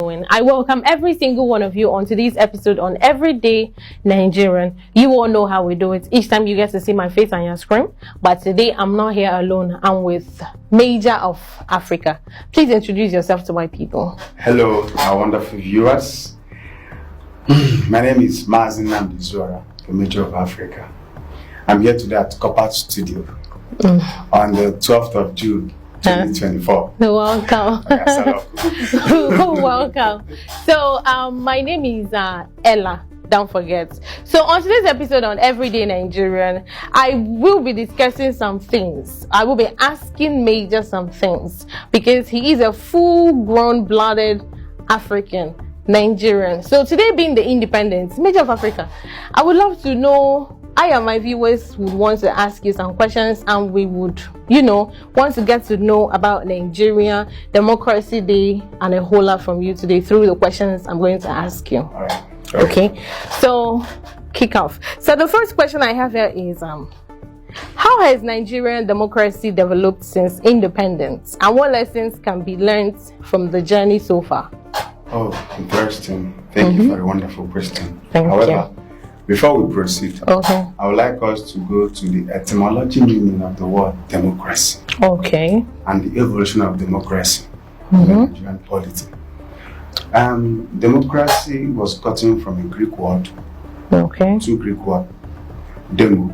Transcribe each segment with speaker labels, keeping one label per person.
Speaker 1: I welcome every single one of you on today's episode on Everyday Nigerian. You all know how we do it. Each time you get to see my face on your screen. But today I'm not here alone. I'm with Major of Africa. Please introduce yourself to my people.
Speaker 2: Hello, our wonderful viewers. My name is Mazin Namdizora, the Major of Africa. I'm here today at Copper Studio on the 12th of June. 2024.
Speaker 1: Welcome. Welcome. So, my name is Ella. Don't forget. So, on today's episode on Everyday Nigerian, I will be discussing some things. I will be asking Major some things because he is a full-grown, blooded African Nigerian. So, today being the independence, Major of Africa, I would love to know. I and my viewers would want to ask you some questions, and we would, want to get to know about Nigeria, Democracy Day, and a whole lot from you today through the questions I'm going to ask you.
Speaker 2: All right.
Speaker 1: Okay. So, kick off. So, the first question I have here is, how has Nigerian democracy developed since independence, and what lessons can be learned from the journey so far?
Speaker 2: Oh, interesting. Thank you for a wonderful question.
Speaker 1: Thank you.
Speaker 2: Before we proceed,
Speaker 1: I
Speaker 2: would like us to go to the etymology meaning of the word democracy.
Speaker 1: Okay.
Speaker 2: And the evolution of democracy in the Nigerian polity. Democracy was gotten from a Greek word.
Speaker 1: Okay.
Speaker 2: Two Greek words, demo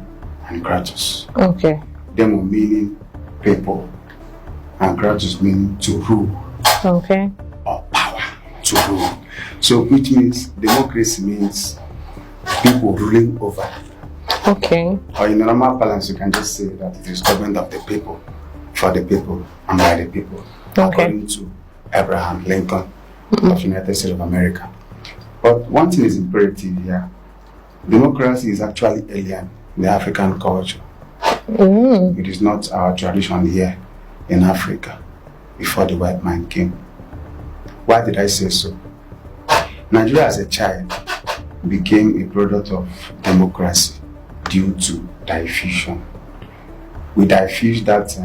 Speaker 2: and kratos.
Speaker 1: Okay.
Speaker 2: Demo meaning people, and kratos meaning to rule.
Speaker 1: Okay.
Speaker 2: Or power to rule. So, which means democracy means people ruling over.
Speaker 1: Okay.
Speaker 2: Or in normal balance, you can just say that it is government of the people, for the people, and by the people.
Speaker 1: Okay.
Speaker 2: According to Abraham Lincoln of the United States of America. But one thing is imperative here. Democracy is actually alien in the African culture. It is not our tradition here in Africa before the white man came. Why did I say so? Nigeria as a child became a product of democracy due to diffusion. We diffused that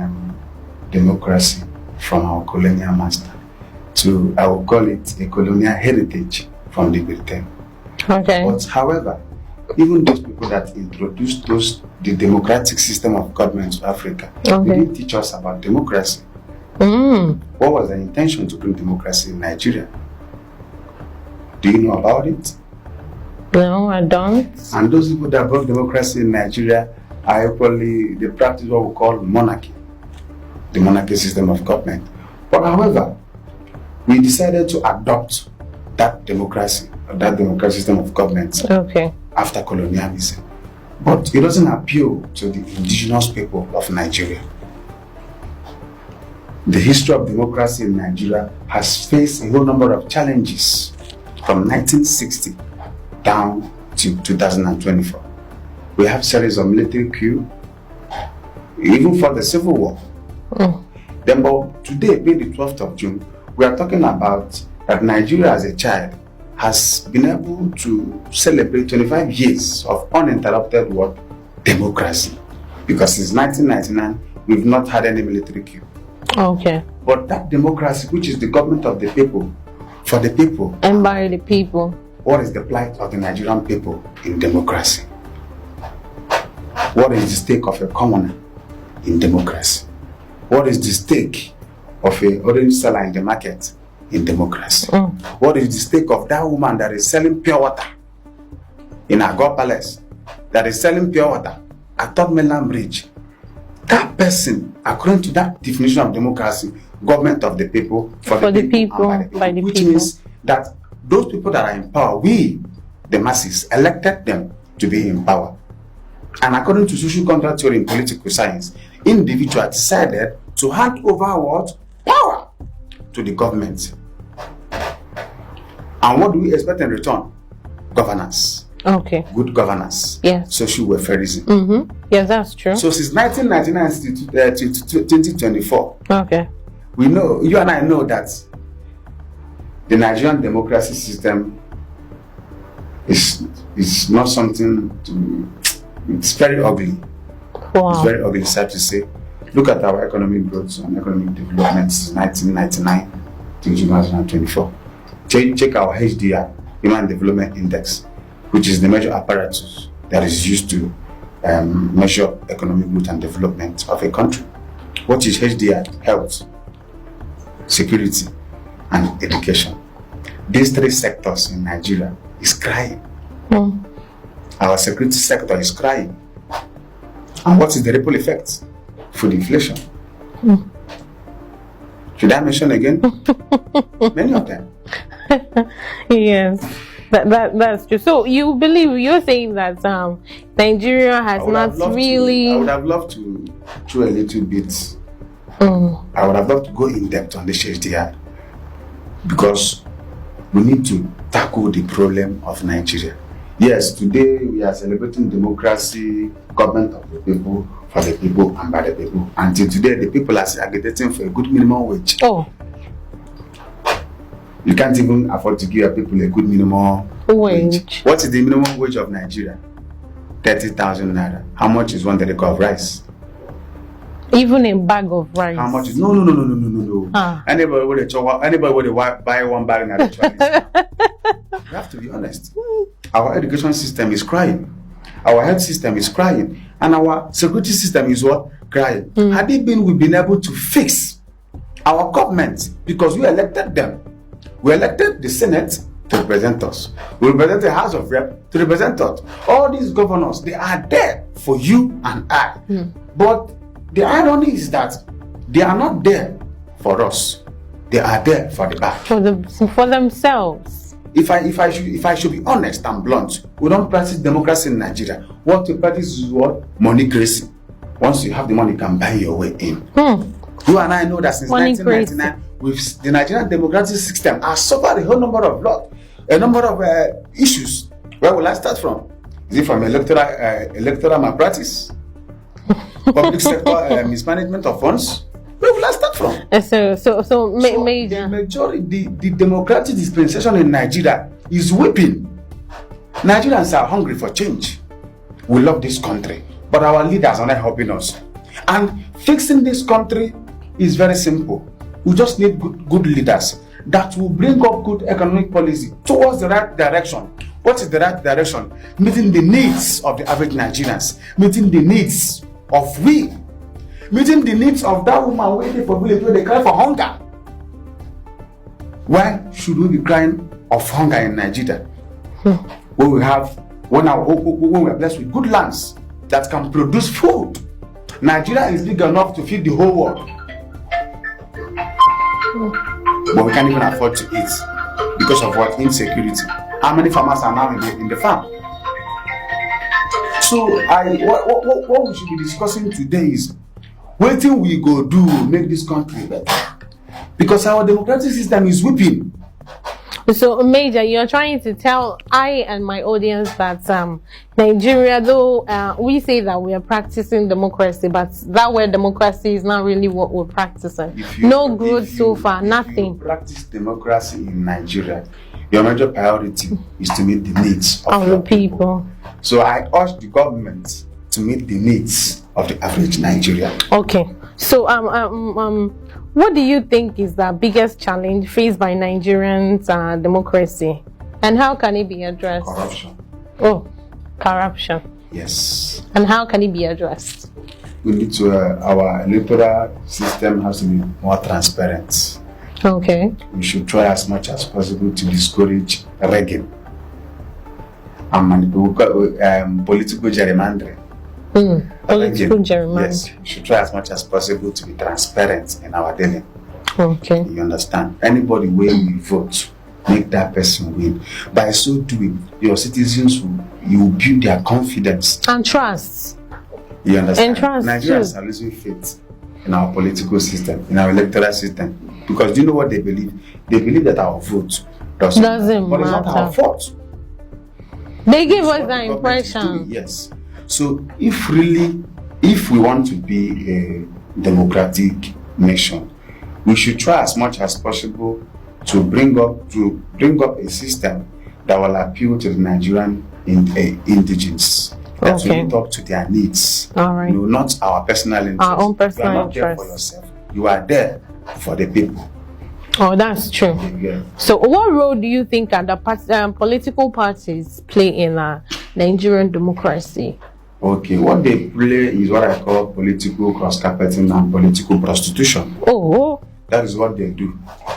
Speaker 2: democracy from our colonial master to, I will call it a colonial heritage from the Britain.
Speaker 1: Okay.
Speaker 2: But however, even those people that introduced the democratic system of government to Africa, they didn't teach us about democracy. What was the intention to bring democracy in Nigeria? Do you know about it?
Speaker 1: No, I don't.
Speaker 2: And those people that brought democracy in Nigeria are equally, they practice what we call monarchy, the monarchy system of government. But however, we decided to adopt that democracy, that democratic system of government after colonialism. But it doesn't appeal to the indigenous people of Nigeria. The history of democracy in Nigeria has faced a whole number of challenges from 1960 down to 2024. We have series of military coup, even for the Civil War. Then, but today, being the 12th of June, we are talking about that Nigeria as a child has been able to celebrate 25 years of uninterrupted what? Democracy. Because since 1999, we've not had any military coup.
Speaker 1: Okay.
Speaker 2: But that democracy, which is the government of the people, for the people,
Speaker 1: and by the people.
Speaker 2: What is the plight of the Nigerian people in democracy? What is the stake of a commoner in democracy? What is the stake of a orange seller in the market in democracy? What is the stake of that woman that is selling pure water in Agor Palace, that is selling pure water at Third Mainland Bridge? That person, according to that definition of democracy, government of the people, for the people, and by the people, which means that those people that are in power, we, the masses, elected them to be in power. And according to social contract theory in political science, individuals decided to hand over what? Power to the government. And what do we expect in return? Governance.
Speaker 1: Okay.
Speaker 2: Good governance.
Speaker 1: Yes.
Speaker 2: Social welfareism.
Speaker 1: Yes, that's true.
Speaker 2: So since 1999 to 2024, we know, you and I know that the Nigerian democracy system is not something to, it's very ugly.
Speaker 1: Wow.
Speaker 2: It's very ugly, sad to say. Look at our economic growth and economic development since 1999 to 2024. Check our HDI, Human Development Index, which is the major apparatus that is used to measure economic growth and development of a country. What is HDI? Health, security, and education. These three sectors in Nigeria is crying. Our security sector is crying. And what is the ripple effect? Food inflation. Should I mention again? Many of them.
Speaker 1: Yes, that's true. So you're saying that Nigeria has not really.
Speaker 2: I would have loved to throw a little bit. I would have loved to go in depth on this HDI, because we need to tackle the problem of Nigeria. Yes, today we are celebrating democracy, government of the people, for the people, and by the people. Until today, the people are agitating for a good minimum wage. You can't even afford to give your people a good minimum wage. What is the minimum wage of Nigeria? 30,000 naira. How much is 1 deca of rice?
Speaker 1: Even a bag of rice.
Speaker 2: How much is no. Anybody would buy one bag in a You have to be honest. Our education system is crying. Our health system is crying. And our security system is what? Crying. Had it been we've been able to fix our government, because we elected them. We elected the Senate to represent us. We represent the House of Rep to represent us. All these governors, they are there for you and I. But the irony is that they are not there for us. They are there for the back.
Speaker 1: For themselves.
Speaker 2: If I should be honest and blunt, we don't practice democracy in Nigeria. What we practice is what? Moneycracy. Once you have the money, you can buy your way in. You and I know that since 1999, with the Nigerian democratic system has suffered a whole number of issues. Where will I start from? Is it from electoral malpractice? Public sector mismanagement of funds? Where will I start from?
Speaker 1: Major.
Speaker 2: The majority, the democratic dispensation in Nigeria is weeping. Nigerians are hungry for change. We love this country, but our leaders are not helping us. And fixing this country is very simple. We just need good leaders that will bring up good economic policy towards the right direction. What is the right direction? Meeting the needs of the average Nigerians, meeting the needs of meeting the needs of that woman waiting for village where they cry for hunger. Why should we be crying of hunger in Nigeria? When we are blessed with good lands that can produce food. Nigeria is big enough to feed the whole world. But we can't even afford to eat because of what? Insecurity. How many farmers are now in the farm? So what we should be discussing today is what thing we go do to make this country better, because our democratic system is weeping.
Speaker 1: So, Major, you're trying to tell I and my audience that Nigeria, though we say that we are practicing democracy, but that word democracy is not really what we're practicing. No growth so far, nothing.
Speaker 2: If you practice democracy in Nigeria, your major priority is to meet the needs of the people. So I urge the government to meet the needs of the average Nigerian.
Speaker 1: Okay. So what do you think is the biggest challenge faced by Nigerians' democracy, and how can it be addressed?
Speaker 2: Corruption.
Speaker 1: Oh, corruption.
Speaker 2: Yes.
Speaker 1: And how can it be addressed?
Speaker 2: We need to our electoral system has to be more transparent.
Speaker 1: Okay.
Speaker 2: We should try as much as possible to discourage rigging and political gerrymandering.
Speaker 1: Political gerrymandering.
Speaker 2: Yes, we should try as much as possible to be transparent in our dealing.
Speaker 1: Okay.
Speaker 2: You understand? Anybody where you vote, make that person win. By so doing, your citizens will build their confidence
Speaker 1: and trust.
Speaker 2: You understand?
Speaker 1: And trust.
Speaker 2: Nigerians are losing faith in our political system, in our electoral system. Because do you know what they believe? They believe that our vote doesn't matter. But it's not our fault.
Speaker 1: They give us that impression.
Speaker 2: Yes. So if we want to be a democratic nation, we should try as much as possible to bring up a system that will appeal to the Nigerian indigenes, that will meet up to their needs.
Speaker 1: All right.
Speaker 2: You know, not our personal interests.
Speaker 1: Our own personal
Speaker 2: interests. You are not there for yourself. You are there for the people.
Speaker 1: Oh, that's true.
Speaker 2: Yeah.
Speaker 1: So, what role do you think the political parties play in Nigerian democracy?
Speaker 2: Okay, what they play is what I call political cross-carpeting and political prostitution.
Speaker 1: Oh.
Speaker 2: That is what they do.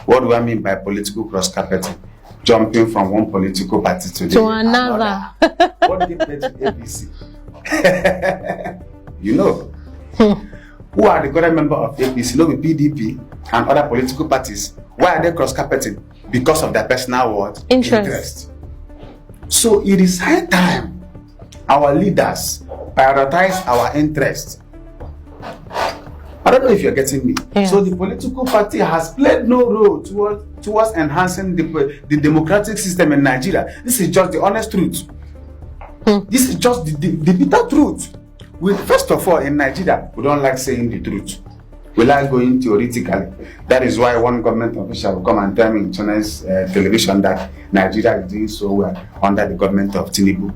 Speaker 2: What do I mean by political cross-carpeting? Jumping from one political party to
Speaker 1: another.
Speaker 2: What did they play to APC? You know. Who are the current member of APC? No, with PDP and other political parties. Why are they cross-carpeting? Because of their personal what?
Speaker 1: Interest.
Speaker 2: So it is high time our leaders prioritize our interests. I don't know if you're getting me.
Speaker 1: Yeah.
Speaker 2: So the political party has played no role towards enhancing the democratic system in Nigeria. This is just the honest truth. This is just the bitter truth. First of all, in Nigeria, we don't like saying the truth. We like going theoretically. That is why one government official will come and tell me in China's television that Nigeria is doing so well under the government of Tinubu.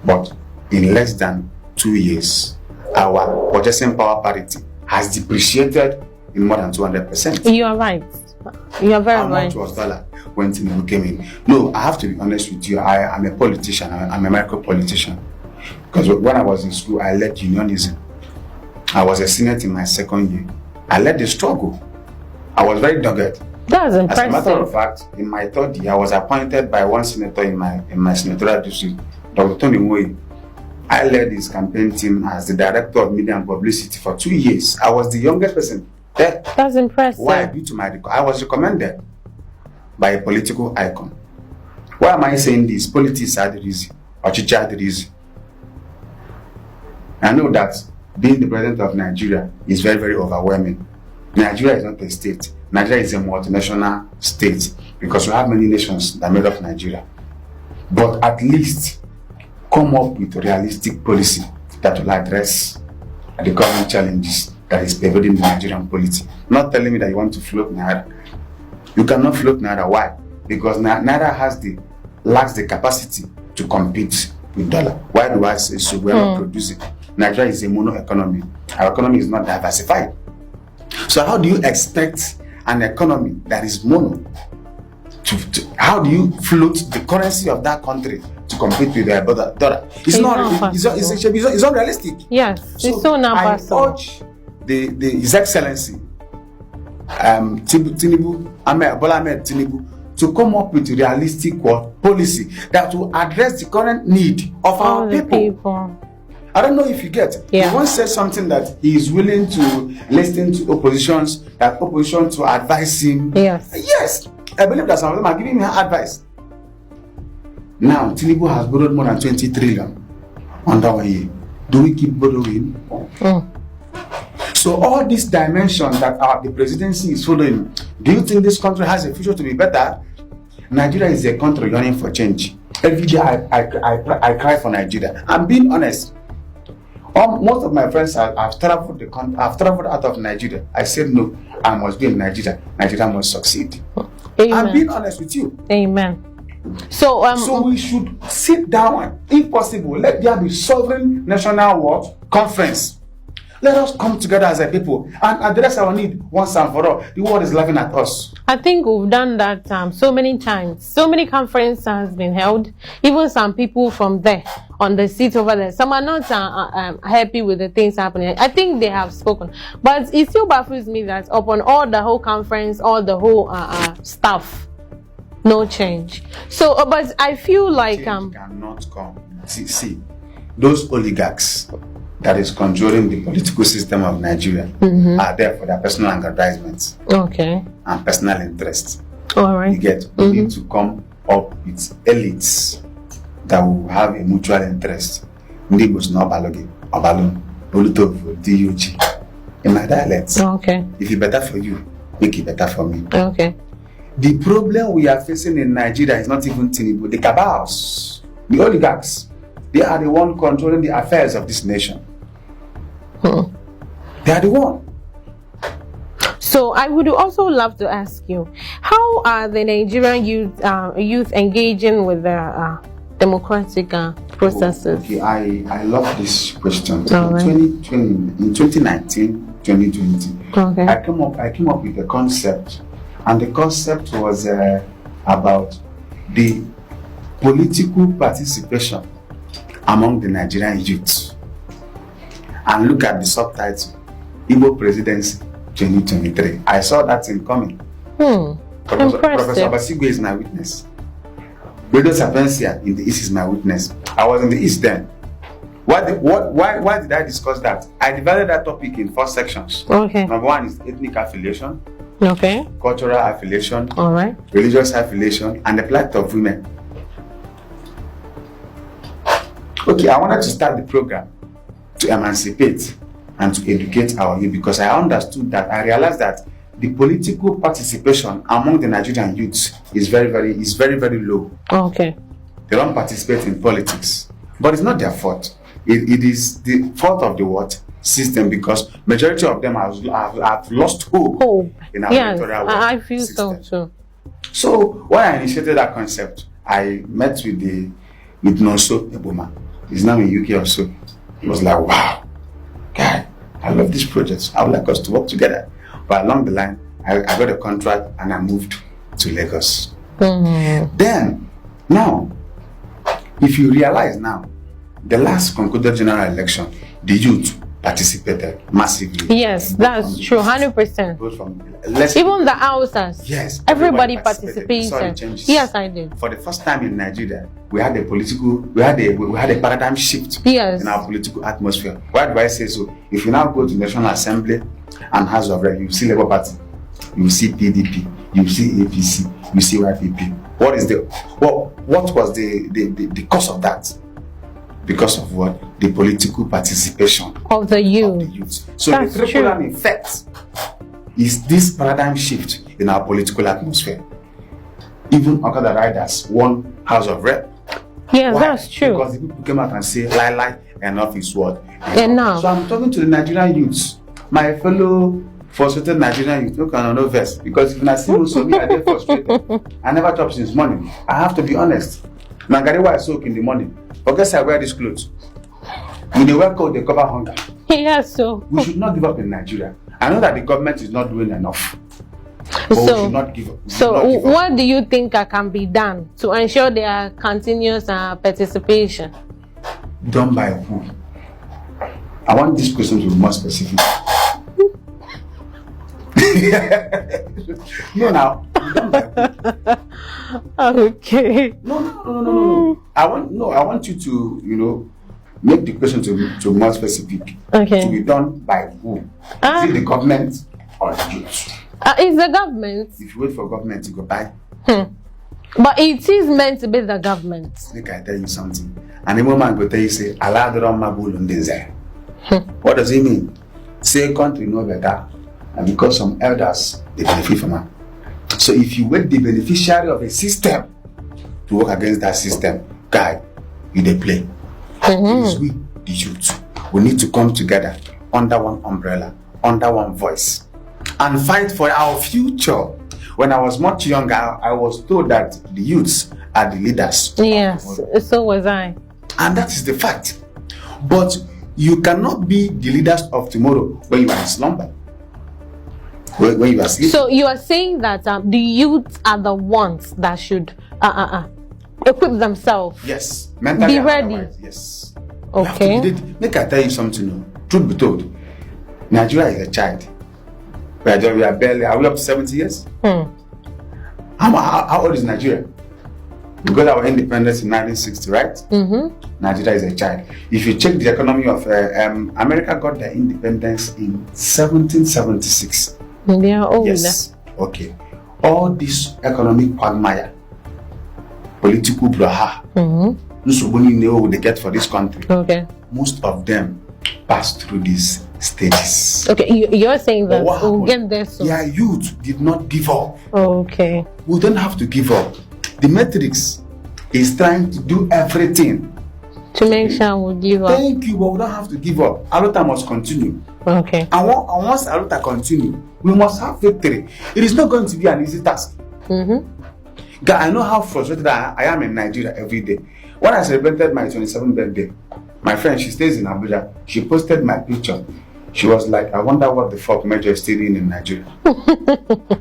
Speaker 2: But in less than 2 years, our purchasing power parity has depreciated in more than 200%.
Speaker 1: You are right. You are very right.
Speaker 2: How much was dollar when Tinubu came in? No, I have to be honest with you. I am a politician. I'm a micro politician. Because when I was in school, I led unionism. I was a senate in my second year. I led the struggle. I was very dogged.
Speaker 1: That's impressive.
Speaker 2: As a matter of fact, in my third year, I was appointed by one senator in my senatorial district, Dr. Tony Moyi. I led his campaign team as the director of media and publicity for 2 years. I was the youngest person there.
Speaker 1: That's impressive.
Speaker 2: Why? Due to I was recommended by a political icon. Why am I saying this? Politics are the reason. Ochicha are the reason. I know that being the president of Nigeria is very, very overwhelming. Nigeria is not a state. Nigeria is a multinational state because we have many nations that made up Nigeria. But at least come up with a realistic policy that will address the current challenges that is pervading the Nigerian polity. Not telling me that you want to float Naira. You cannot float Naira. Why? Because Naira lacks the capacity to compete with dollar. Why do I say so? We are not producing. Nigeria is a mono economy. Our economy is not diversified. So how do you expect an economy that is mono how do you float the currency of that country to compete with their dollar? It's unrealistic.
Speaker 1: Yes,
Speaker 2: so
Speaker 1: it's so not possible.
Speaker 2: I urge His Excellency Bola Ahmed Tinubu to come up with a realistic policy that will address the current need of our people. I don't know if you get.
Speaker 1: Yeah.
Speaker 2: He once said something that he is willing to listen to opposition to advise him.
Speaker 1: Yes.
Speaker 2: Yes. I believe that some of them are giving me advice. Now, Tinubu has borrowed more than 20 trillion under 1 year. Do we keep borrowing? So all these dimensions that the presidency is following, do you think this country has a future to be better? Nigeria is a country yearning for change. Every day I cry for Nigeria. I'm being honest. Most of my friends have traveled out of Nigeria. I said no, I must be in Nigeria. Nigeria must succeed.
Speaker 1: Amen.
Speaker 2: I'm being honest with you.
Speaker 1: Amen. So
Speaker 2: we should sit down, if possible, let there be sovereign national conference. Let us come together as a people and address our need once and for all. The world is laughing at us.
Speaker 1: I think we've done that so many times. So many conferences has been held. Even some people from there on the seat over there, some are not happy with the things happening. I think they have spoken, but it still baffles me that upon all the whole conference, all the whole stuff, no change. So, but I feel like
Speaker 2: change cannot come. See, those oligarchs that is controlling the political system of Nigeria are there for their personal aggrandizements.
Speaker 1: Okay.
Speaker 2: And personal interests.
Speaker 1: All right.
Speaker 2: You get. We need to come up with elites that will have a mutual interest. Nibus no balogi, obalun, olutofu, DUG. In my dialects.
Speaker 1: Okay.
Speaker 2: If it's better for you, make it better for me.
Speaker 1: Okay.
Speaker 2: The problem we are facing in Nigeria is not even Tinubu, the cabals, the oligarchs. They are the one controlling the affairs of this nation. They are the one.
Speaker 1: So I would also love to ask you, how are the Nigerian youth engaging with the democratic processes?
Speaker 2: Okay, I love this question.
Speaker 1: Right.
Speaker 2: In 2019, 2020,
Speaker 1: okay.
Speaker 2: I came up with a concept And the concept was about the political participation among the Nigerian youth. And look at the subtitle, Igbo Presidency 2023. I saw that in coming. Professor Basigwe is my witness. Radio Sapientia in the East is my witness. I was in the East then. Why did I discuss that? I divided that topic in 4 sections.
Speaker 1: Okay.
Speaker 2: Number 1 is ethnic affiliation.
Speaker 1: Okay.
Speaker 2: Cultural affiliation.
Speaker 1: All right.
Speaker 2: Religious affiliation, and the plight of women. Okay, I wanted to start the program to emancipate and to educate our youth, because I understood that, I realized that the political participation among the Nigerian youths is very, very low.
Speaker 1: Okay.
Speaker 2: They don't participate in politics, but it's not their fault. It is the fault of the what system, because majority of them have lost hope in our electoral
Speaker 1: I feel
Speaker 2: system.
Speaker 1: so too.
Speaker 2: So when I initiated that concept, I met with Nonso Eboma. He's now in UK also. He was like, wow, guy, I love this project. I would like us to work together. But along the line, I got a contract and I moved to Lagos. Then, now, if you realize now, the last concluded general election, the youth participated massively.
Speaker 1: Yes, that's true, 100%.
Speaker 2: Both from
Speaker 1: Even the houses.
Speaker 2: Yes,
Speaker 1: everybody participated. Yes, I did.
Speaker 2: For the first time in Nigeria, we had a paradigm shift in our political atmosphere. Why do I say so? If you now go to National Assembly and House of Rep, you see Labour Party, you see PDP, you see APC, you see YPP. What was the cause of that? Because of what? The political participation
Speaker 1: of the youth.
Speaker 2: So the trickle down effect is this paradigm shift in our political atmosphere. Even Okada Riders won House of Rep.
Speaker 1: Yes, that's true.
Speaker 2: Because the people came out and say, lie, enough is what?
Speaker 1: Enough.
Speaker 2: So I'm talking to the Nigerian youths, my fellow frustrated Nigerian youth. No verse, because if I see also me, I get frustrated. I never chop since morning. I have to be honest. Nagariwa I soak in the morning. But guess I wear these clothes. When they wear coat, they cover hunger.
Speaker 1: Yes, so
Speaker 2: we should not give up in Nigeria. I know that the government is not doing enough. But we should not give up.
Speaker 1: What do you think can be done to ensure their continuous participation?
Speaker 2: Done by who? I want this question to be more specific. No, now. Done by who?
Speaker 1: Okay.
Speaker 2: No. I want you to, make the question to be more specific.
Speaker 1: Okay.
Speaker 2: To be done by who? Is it the government or the youth?
Speaker 1: It's the government.
Speaker 2: If you wait for government to go by.
Speaker 1: But it is meant to be the government.
Speaker 2: Make I tell you something. And the moment go tell you say, Allah don't magul. What does it mean? Say country no better, and because some elders they benefit from it. So if you wait the beneficiary of a system to work against that system, guy, you they play. It is we, the youth. We need to come together under one umbrella, under one voice, and fight for our future. When I was much younger, I was told that the youths are the leaders.
Speaker 1: Yes, so was I.
Speaker 2: And that is the fact. But you cannot be the leaders of tomorrow when you are in slumber. When you are sleeping. So
Speaker 1: you are saying that the youth are the ones that should equip themselves.
Speaker 2: Yes. Mentally
Speaker 1: be ready.
Speaker 2: Yes.
Speaker 1: Okay.
Speaker 2: Make I tell you something. Truth be told, Nigeria is a child. We are barely, are we up to 70 years? How old is Nigeria? We got our independence in 1960, right? Nigeria is a child. If you check the economy of America, got their independence in 1776.
Speaker 1: They are old.
Speaker 2: Yes. Okay. All this economic quagmire, political braha, they get for this country.
Speaker 1: Okay.
Speaker 2: Most of them pass through these stages.
Speaker 1: Okay, you're saying that we'll get there soon.
Speaker 2: Their youth did not give up.
Speaker 1: Okay.
Speaker 2: We don't have to give up. The Matrix is trying to do everything
Speaker 1: to make sure we give up.
Speaker 2: Thank you, but we don't have to give up. Aluta must continue.
Speaker 1: Okay.
Speaker 2: And once Aluta continue, we must have victory. It is not going to be an easy task. God, I know how frustrated I am in Nigeria every day. When I celebrated my 27th birthday, my friend, she stays in Abuja, she posted my picture. She was like, I wonder what the fuck Major is still doing in Nigeria.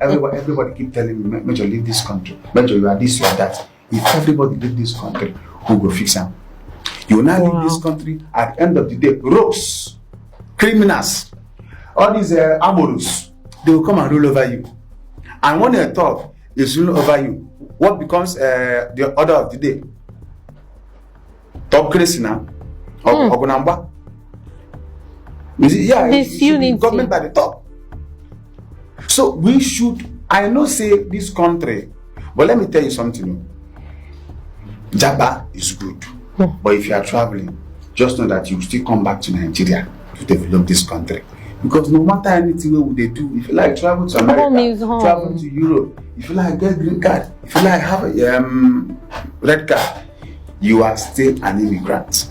Speaker 2: everybody keep telling me, Major, leave this country. Major, you are this, you are that. If everybody leave this country, who will fix them? You will now leave this country. At the end of the day, rogues, criminals, all these amorous, they will come and rule over you. And when a thought is ruling over you, what becomes the order of the day? Top crazy now. Ogunamba. Yeah,
Speaker 1: this unity.
Speaker 2: Government by the top. So we should, I know say this country, but let me tell you something. Jaba is good. But if you are traveling, just know that you still come back to Nigeria to develop this country. Because no matter anything what they do, if you like travel to America, travel to Europe, if you like get green card, if you like have a red card, you are still an immigrant.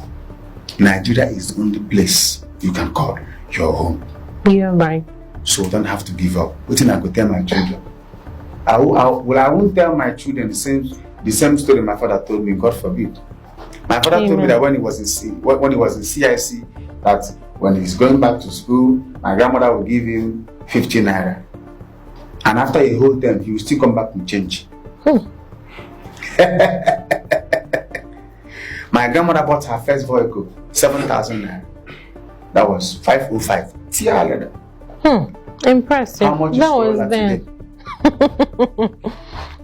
Speaker 2: Nigeria is the only place you can call your home.
Speaker 1: Yeah, right.
Speaker 2: So don't have to give up. What thing I could tell my children? I won't tell my children the same story my father told me. God forbid. My father told me that when he was in CIC, that when he's going back to school, my grandmother will give him 50 naira, and after a whole term, he will still come back with change. My grandmother bought her first vehicle, 7,000 naira. That was 505.
Speaker 1: Impressive.
Speaker 2: How much
Speaker 1: that
Speaker 2: is
Speaker 1: was then.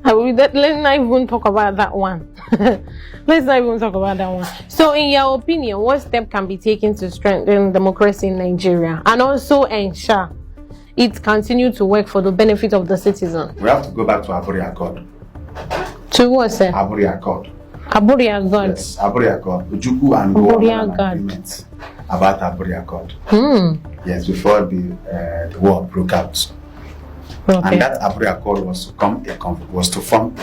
Speaker 1: Let's not even talk about that one. Let's not even talk about that one. So, in your opinion, what step can be taken to strengthen democracy in Nigeria and also ensure it continue to work for the benefit of the citizen?
Speaker 2: We have to go back to Aburi Accord.
Speaker 1: To what, sir?
Speaker 2: Aburi Accord.
Speaker 1: Aburi Accord.
Speaker 2: Yes, Aburi Accord. Ojukwu and Aburi agreement about Aburi Accord. Yes, before the war broke out. Okay. And that Aburi Accord was to form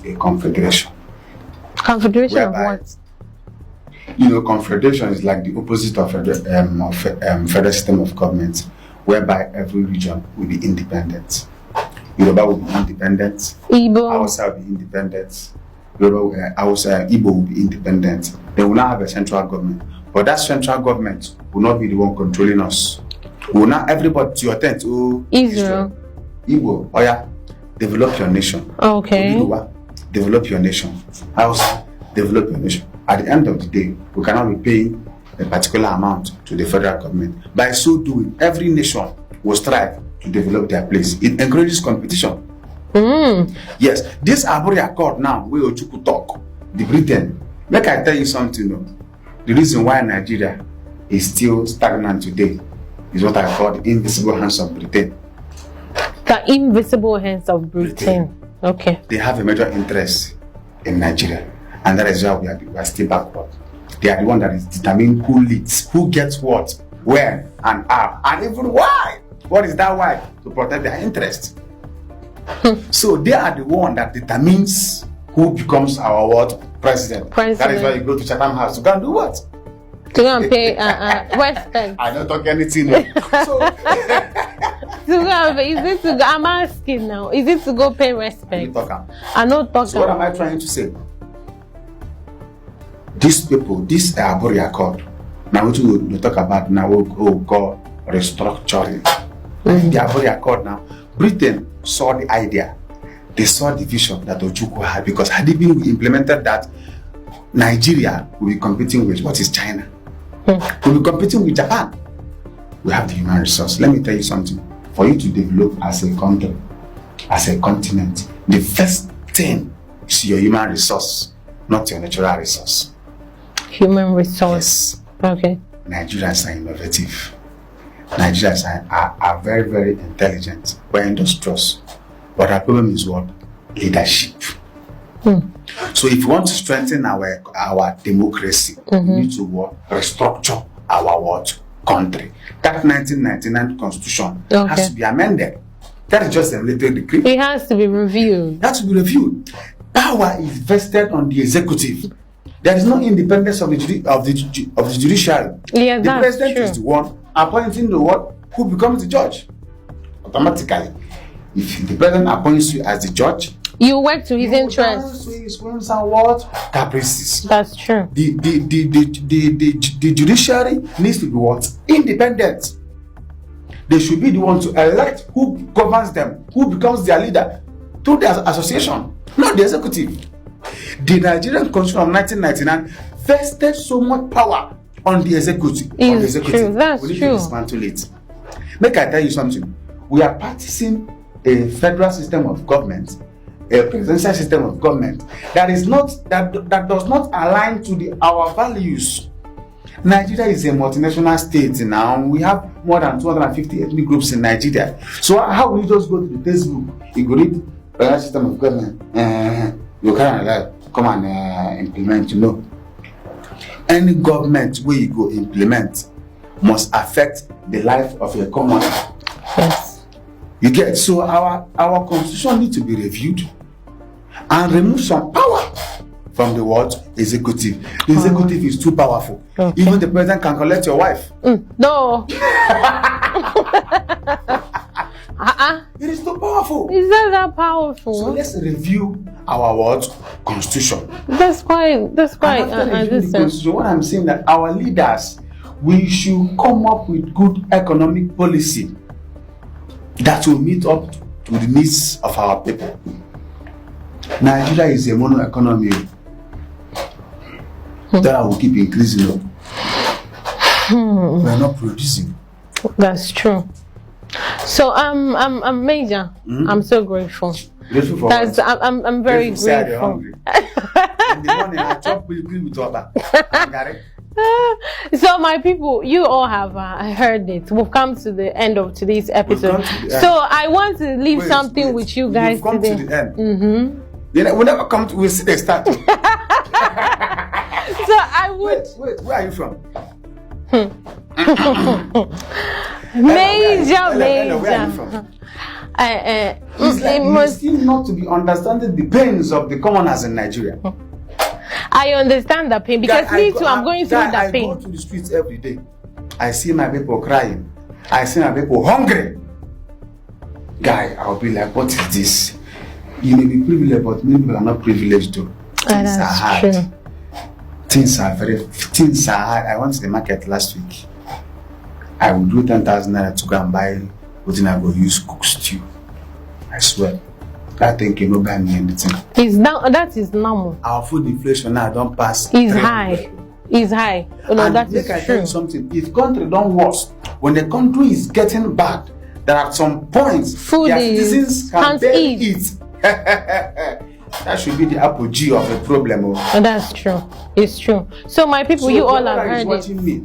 Speaker 2: a confederation.
Speaker 1: Confederation of what?
Speaker 2: You know, confederation is like the opposite of federal system of government, whereby every region will be independent. Yoruba will be independent.
Speaker 1: Igbo.
Speaker 2: Hausa will be independent. Igbo will be independent. They will not have a central government, but that central government will not be the one controlling us. Will not everybody to your tent. Oh,
Speaker 1: Israel.
Speaker 2: Igbo, develop your nation.
Speaker 1: Okay.
Speaker 2: Oduduwa, develop your nation. Hausa, develop your nation. At the end of the day, we cannot be paying a particular amount to the federal government. By so doing, every nation will strive to develop their place. It encourages competition. Yes, this Aburi Accord now, we Ojukwu talk, the Britain. Make I tell you something, though. The reason why Nigeria is still stagnant today is what I call the invisible hands of Britain.
Speaker 1: The invisible hands of Britain. Okay.
Speaker 2: They have a major interest in Nigeria, and that is why we are still backward. They are the one that is determining who leads, who gets what, where, and how, and even why. What is that why? To protect their interest. So they are the one that determines who becomes our what president. That is why you go to Chatham House to go and do what?
Speaker 1: To go and pay respect.
Speaker 2: I don't talk anything. So
Speaker 1: I'm asking now. Is it to go pay respect? I know talk.
Speaker 2: So what am I trying to say? These people, this Aburi Accord. Now what we talk about now, we call restructuring. The Aburi Accord now. Britain saw the idea. They saw the vision that Ojukwu had, because had it been implemented that, Nigeria will be competing with what is China. We'll be competing with Japan. We have the human resource. Let me tell you something. For you to develop as a country, as a continent, the first thing is your human resource, not your natural resource.
Speaker 1: Human resource.
Speaker 2: Yes.
Speaker 1: Okay.
Speaker 2: Nigerians are innovative. Nigerians are very, very intelligent. We're industrious. But our problem is what? Leadership. So if you want to strengthen our democracy, we need to what? Restructure our what? Country. That 1999 constitution has to be amended. That is just a little decree.
Speaker 1: It has to be reviewed.
Speaker 2: That has to be reviewed. Power is vested on the executive. There is no independence of the judiciary.
Speaker 1: Yeah,
Speaker 2: the
Speaker 1: that's
Speaker 2: president
Speaker 1: true.
Speaker 2: is the one appointing the what? Who becomes the judge. Automatically. If the president appoints you as the judge,
Speaker 1: you work to his interests.
Speaker 2: His whims and what? Caprices.
Speaker 1: That's true.
Speaker 2: The judiciary needs to be what? Independent. They should be the ones to elect who governs them, who becomes their leader through their association, not the executive. The Nigerian Constitution of 1999 vested so much power on the executive.
Speaker 1: True. That's
Speaker 2: we need
Speaker 1: true.
Speaker 2: to dismantle it. Make I tell you something. We are practicing a federal system of government, a presidential system of government that is not that does not align to our values. Nigeria is a multinational state now. We have more than 250 ethnic groups in Nigeria. So how will you just go to the Facebook, you go read federal system of government, you can't come and implement? No. Any government where you go implement must affect the life of a common.
Speaker 1: Yes.
Speaker 2: You get, so our constitution needs to be reviewed and remove some power from the word executive. The executive is too powerful.
Speaker 1: Okay.
Speaker 2: Even the president can collect your wife.
Speaker 1: No.
Speaker 2: It is too powerful.
Speaker 1: Is that powerful?
Speaker 2: So let's review our word constitution.
Speaker 1: That's quite.
Speaker 2: And after reviewing the constitution, what I'm saying that our leaders, we should come up with good economic policy that will meet up to the needs of our people. Nigeria is a mono economy that will keep increasing. We are not producing.
Speaker 1: That's true. So I'm Major. I'm so grateful.
Speaker 2: Grateful for
Speaker 1: That's
Speaker 2: what?
Speaker 1: I'm very
Speaker 2: Grateful,
Speaker 1: grateful.
Speaker 2: in the morning I chop with water. Got it?
Speaker 1: So my people, you all have heard it. We've come to the end of today's episode. So I want to leave something with you guys
Speaker 2: We've come
Speaker 1: today.
Speaker 2: to the end. You know, we never come to. We see the start.
Speaker 1: So I would.
Speaker 2: Wait. Where are you from?
Speaker 1: Major.
Speaker 2: Where are you from? It's like you seem not to be understanding the pains of the commoners in Nigeria.
Speaker 1: I understand the pain because me too. I'm going through that pain.
Speaker 2: I go to the streets every day. I see my people crying. I see my people hungry. Guy, I'll be like, what is this? You may be privileged, but many people are not privileged too. Things are hard.
Speaker 1: True.
Speaker 2: Things are hard. I went to the market last week. I would do 10,000 naira to go and buy what I go use cook stew. I swear. That thing cannot buy me anything.
Speaker 1: That is normal.
Speaker 2: Our food inflation now don't pass.
Speaker 1: It's high. It's high. Oh, no,
Speaker 2: and
Speaker 1: that is
Speaker 2: I
Speaker 1: true.
Speaker 2: tell you something. If country don't worse, when the country is getting bad, there are some points
Speaker 1: Food
Speaker 2: their
Speaker 1: is
Speaker 2: citizens
Speaker 1: can't
Speaker 2: can
Speaker 1: eat.
Speaker 2: eat. That should be the apogee of the problem.
Speaker 1: Oh, that's true. It's true. So my people, you all have heard it.
Speaker 2: Watching me.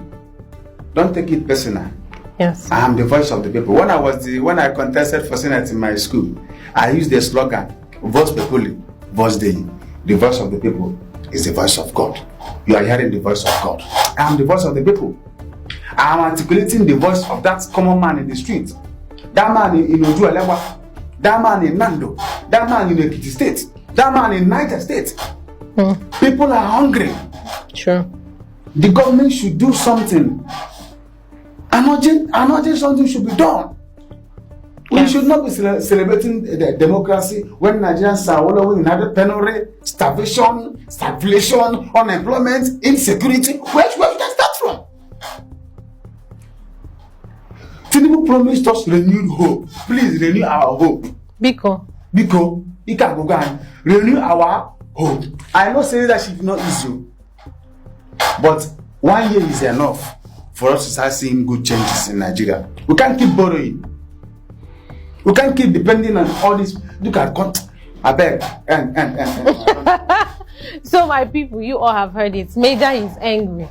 Speaker 2: Don't take it personal.
Speaker 1: Yes.
Speaker 2: I am the voice of the people. When I contested for Senate in my school, I used the slogan, Vox Populi, Vox Dei. The voice of the people is the voice of God. You are hearing the voice of God. I am the voice of the people. I am articulating the voice of that common man in the street. That man in Ojuelewa, that man in Nando, that man in Ekiti State, that man in Niger State. People are hungry.
Speaker 1: True.
Speaker 2: The government should do something. Another something should be done. We should not be celebrating the democracy when Nigerians are all over in penury, starvation, stagflation, unemployment, insecurity. Where should that start from? Tinubu promised us renewed hope. Please renew our hope.
Speaker 1: Biko,
Speaker 2: you can go and renew our hope. I know saying that should not easy, but 1 year is enough for us to start seeing good changes in Nigeria. We can't keep borrowing. We can't keep depending on all this. Look at I beg.
Speaker 1: So my people, you all have heard it. Major is angry.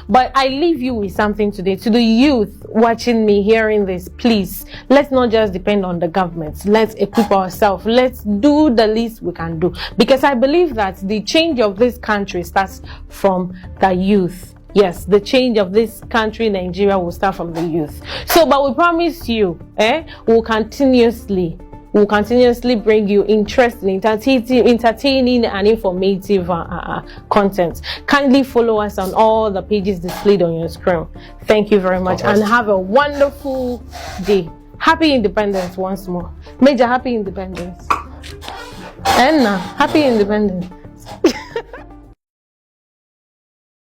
Speaker 1: But I leave you with something today. To the youth watching me, hearing this, please, let's not just depend on the government. Let's equip ourselves. Let's do the least we can do. Because I believe that the change of this country starts from the youth. Yes, the change of this country, Nigeria, will start from the youth. So, but we promise you, we'll continuously bring you interesting, entertaining and informative content. Kindly follow us on all the pages displayed on your screen. Thank you very much and have a wonderful day. Happy Independence once more. Major, happy Independence. Enna, happy Independence.